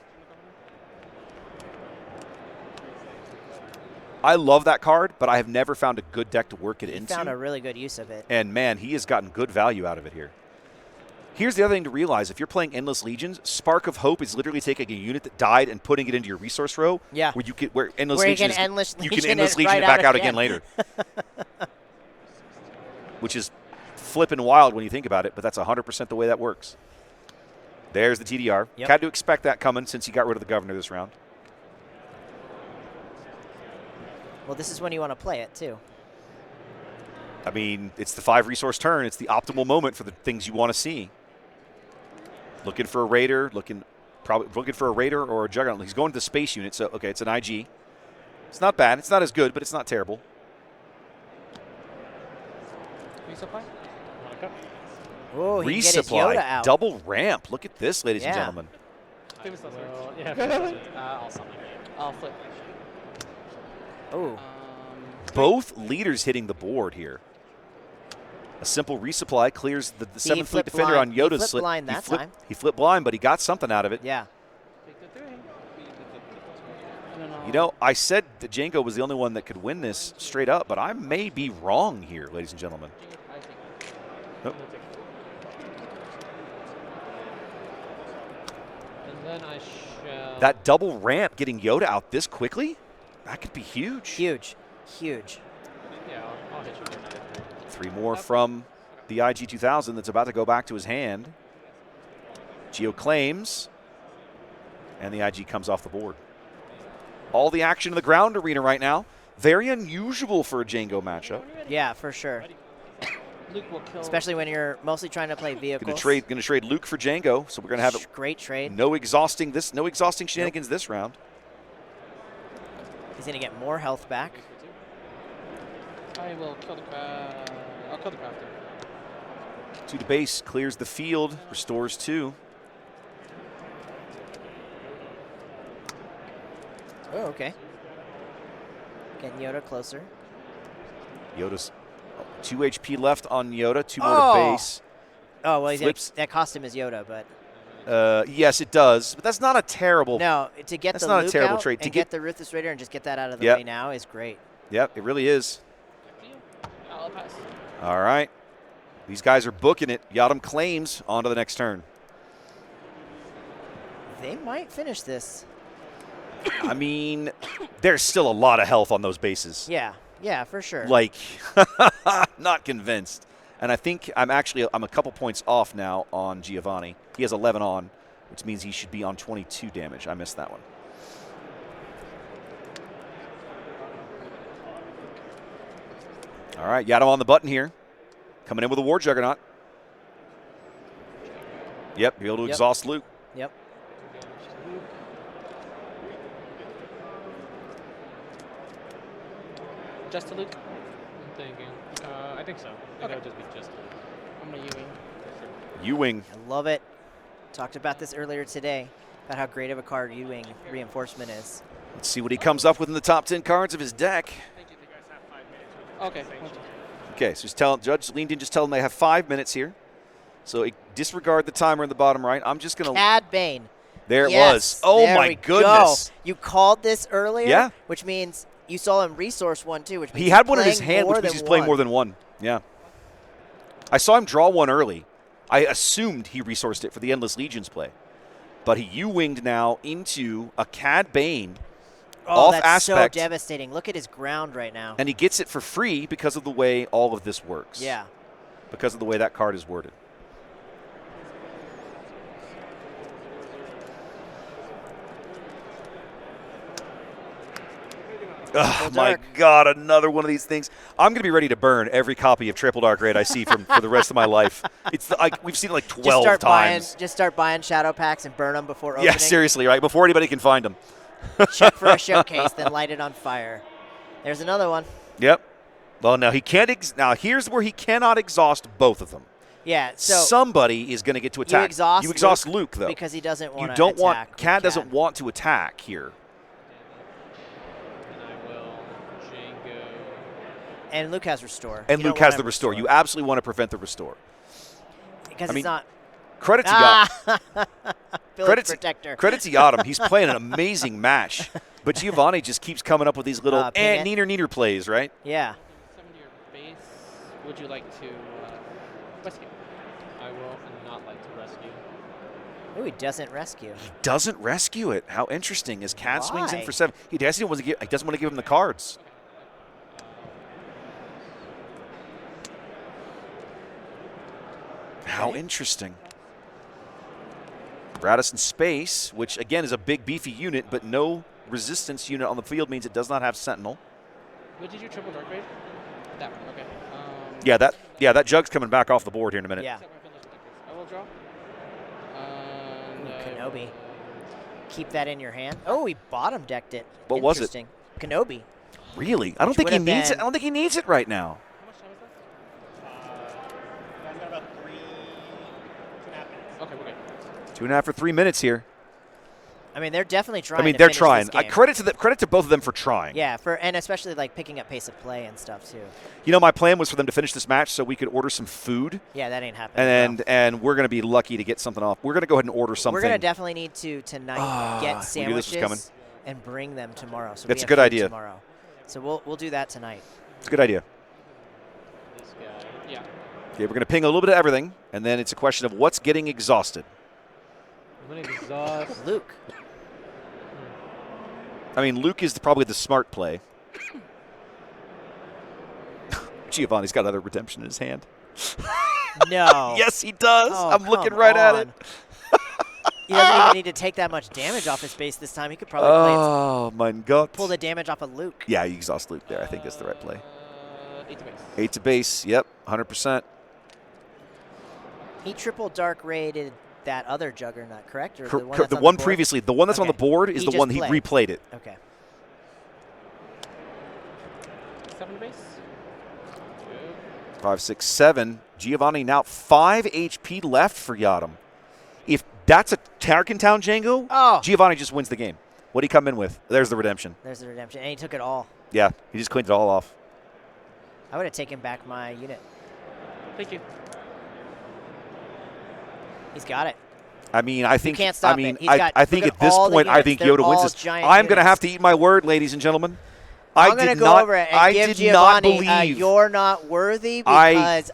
I love that card, but I have never found a good deck to work it into. Found a really good use of it. And, man, he has gotten good value out of it here. Here's the other thing to realize. If you're playing Endless Legions, Spark of Hope is literally taking a unit that died and putting it into your resource row. Yeah. Where Endless Legion you can Endless Legion right it back out again later. Which is flipping wild when you think about it, but that's 100% the way that works. There's the TDR. Yep. Had to expect that coming since he got rid of the governor this round. Well, this is when you want to play it, too. I mean, it's the 5-resource turn. It's the optimal moment for the things you want to see. Looking for a raider, probably looking for a raider or a juggernaut. He's going to the space unit, so okay, it's an IG. It's not bad. It's not as good, but it's not terrible. Resupply? Oh, he can get his Resupply, Yoda out. double ramp. Look at this, ladies and Yeah. gentlemen. Famous last words. Well, yeah, I'll summon. I'll flip. Oh, Both leaders hitting the board here. A simple resupply clears the 7th fleet defender on Yoda's flipped slip. blind that time. He flipped blind, but he got something out of it. yeah. Take the 3. I said that Jango was the only one that could win this straight up, but I may be wrong here, ladies and gentlemen. Nope. And then I shall. That double ramp getting Yoda out this quickly? That could be huge. Huge. Yeah, I'll hit you with another 3. 3 more from the IG-2000 that's about to go back to his hand. Geo claims, and the IG comes off the board. All the action in the ground arena right now. Very unusual for a Jango matchup. Yeah, for sure. Luke will kill. Especially when you're mostly trying to play vehicles. Going to trade Luke for Jango, so we're going to have it. Great trade. No exhausting shenanigans this round. He's going to get more health back. I will kill the craft. I'll kill the crafter. 2 to base, clears the field, restores 2. Oh, okay. Getting Yoda closer. Yoda's 2 HP left on Yoda, 2 more Oh! to base. Oh, well, that cost him his Yoda, but Yes, it does, but that's not a terrible. no, to get That's the not a Luke terrible out trade. and To get get- the Ruthless Raider and just get that out of the Yep. way now is great. Yep, it really is. I'll pass. All right. These guys are booking it. Yadam claims on to the next turn. They might finish this. I mean, there's still a lot of health on those bases. Yeah, yeah, for sure. Like, not convinced. And I think I'm a couple points off now on Giovani. He has 11 on, which means he should be on 22 damage. I missed that one. All right, Yadam on the button here. Coming in with a War Juggernaut. Yep, be able to exhaust Luke. Yep. Just a Luke? I'm thinking. I think so. I think it would just be just. I'm going to Ewing. Ewing. I love it. Talked about this earlier today, about how great of a card Ewing reinforcement is. Let's see what he comes up with in the top 10 cards of his deck. Okay. Okay, so Judge leaned in, just tell them they have 5 minutes here. So disregard the timer in the bottom right. I'm just going to... Cad Bane. There it Yes, was. Oh, there my we goodness. Go. You called this earlier? Yeah. Which means you saw him resource one, too. Which means He had one in he's his playing hand, which more means than he's playing one. more than one. Yeah. I saw him draw one early. I assumed he resourced it for the Endless Legions play. But he U-winged now into a Cad Bane off that's aspect. so devastating. Look at his ground right now. And he gets it for free because of the way all of this works. Yeah. Because of the way that card is worded. Oh, my God, another one of these things. I'm going to be ready to burn every copy of Triple Dark Raid I see for the rest of my life. We've seen it like 12 times. Just start buying shadow packs and burn them before opening. Yeah, seriously, right? Before anybody can find them. Check for a showcase, then light it on fire. There's another one. Yep. Well, now he can't. Now here's where he cannot exhaust both of them. Yeah. So somebody is going to get to attack. You exhaust Luke though, because he doesn't want to. You don't want. Cad Cad doesn't want to attack here. And I will Jango. And Luke has restore. And Luke has the restore. You absolutely want to prevent the restore. Because it's not. Credit to Yadam. Credit protector. Credit to Yadam. He's playing an amazing match. But Giovani just keeps coming up with these little neener plays, right? Yeah. 7 to your base. Would you like to rescue? I will not like to rescue. Ooh, he doesn't rescue. He doesn't rescue it. How interesting. As Cad swings in Why? for 7. He doesn't want to give him the cards. How interesting. Radisson Space, which again is a big beefy unit, but no resistance unit on the field means it does not have Sentinel. What did you triple dark raid? That one, okay. Yeah, that jug's coming back off the board here in a minute. Yeah. I will draw. Kenobi. Keep that in your hand. Oh, he bottom decked it. What was it? Interesting. Kenobi. Really? I don't think he needs it. I don't think he needs it right now. How much time is I've got about 2.5 minutes. Okay, we're good. 2.5 or 3 minutes here. I mean, they're definitely trying. I mean, to they're finish trying. This game. Credit to both of them for trying. Yeah, and especially like picking up pace of play and stuff too. You know, my plan was for them to finish this match so we could order some food. Yeah, that ain't happening. And we're going to be lucky to get something off. We're going to go ahead and order something. We're going to definitely need to tonight get we knew this was coming. sandwiches and bring them tomorrow. So That's we a good have food idea. Tomorrow. So we'll do that tonight. It's a good idea. This guy. Yeah. Okay, we're going to ping a little bit of everything, and then it's a question of what's getting exhausted. I'm going to exhaust. Luke. I mean, Luke is probably the smart play. Giovanni's got another redemption in his hand. No. Yes, he does. Oh, I'm looking come right at it. on. He doesn't even need to take that much damage off his base this time. He could probably Oh, my God. pull the damage off of Luke. Yeah, you exhaust Luke there. I think that's the right play. 8 to base. 8 to base. Yep, 100%. He triple dark raided that other Juggernaut, correct? Or The the one, that's on one board? previously, the one that's on the Okay. board is He the just one he played. replayed it. Okay. 7 to base. 5, 6, 7. Giovanni now 5 HP left for Yadam. If that's a Tarkentown Jango, Oh. Giovanni just wins the game. What did he come in with? There's the redemption. There's the redemption. And he took it all. Yeah, he just cleaned it all off. I would have taken back my unit. Thank you. He's got it. I mean, I think. can't stop I mean, it. He's got- I think look at at this all the point, I units. think They're Yoda wins all this. giant I'm going to units. have to eat my word, ladies and gentlemen. I'm going to go over it and I give did not Giovanni believe. you're not worthy because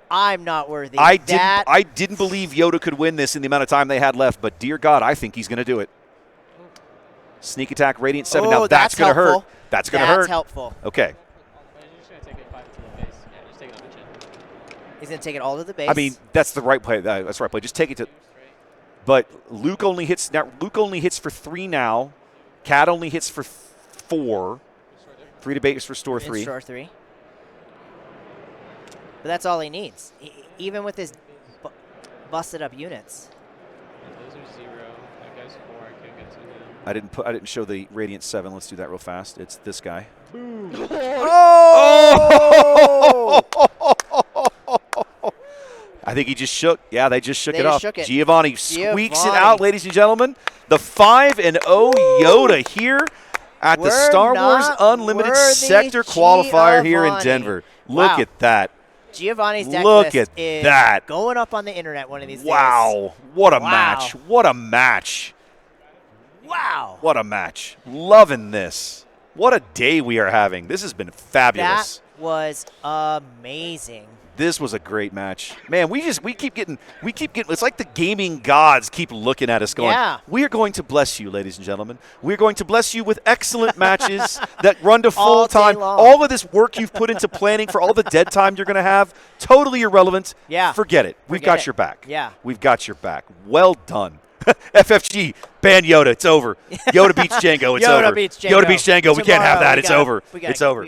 I'm not worthy. I didn't believe Yoda could win this in the amount of time they had left, but dear God, I think he's going to do it. Sneak attack, Radiant 7. Oh, Now that's going to hurt. helpful. That's going to hurt. That's helpful. Okay. You're just going to take it 5 to the face. Yeah, just take it on the chin. He's going to take it all to the base. I mean, that's the right play. That's the right play. Just take it to. But Luke only hits now. Luke only hits for 3 now. Cat only hits for 4. 3 to base, restore 3. Restore 3. But that's all he needs, even with his busted up units. Those are 0. That guy's 4. I can't get to him. I didn't show the Radiant 7. Let's do that real fast. It's this guy. Boom. Oh! I think he just shook. Yeah, they just shook it off. Giovani squeaks it out, ladies and gentlemen. The 5-0 Yoda here at the Star Wars Unlimited Sector Qualifier here in Denver. Look at that. Giovanni's deck Look list at is that. going up on the internet one of these days. Wow. What a match. What a match. Wow. What a match. Loving this. What a day we are having. This has been fabulous. That was amazing. This was a great match. Man, we keep getting it's like the gaming gods keep looking at us going, we are going to bless you, ladies and gentlemen. We're going to bless you with excellent matches that run to full time. All of this work you've put into planning for all the dead time you're going to have, totally irrelevant. Yeah. Forget it. We've got your back. Yeah. We've got your back. Well done. FFG, ban Yoda. It's over. Yoda beats Jango. It's over. Yoda beats Jango. Yoda beats Jango. We can't have that. It's over. It's over.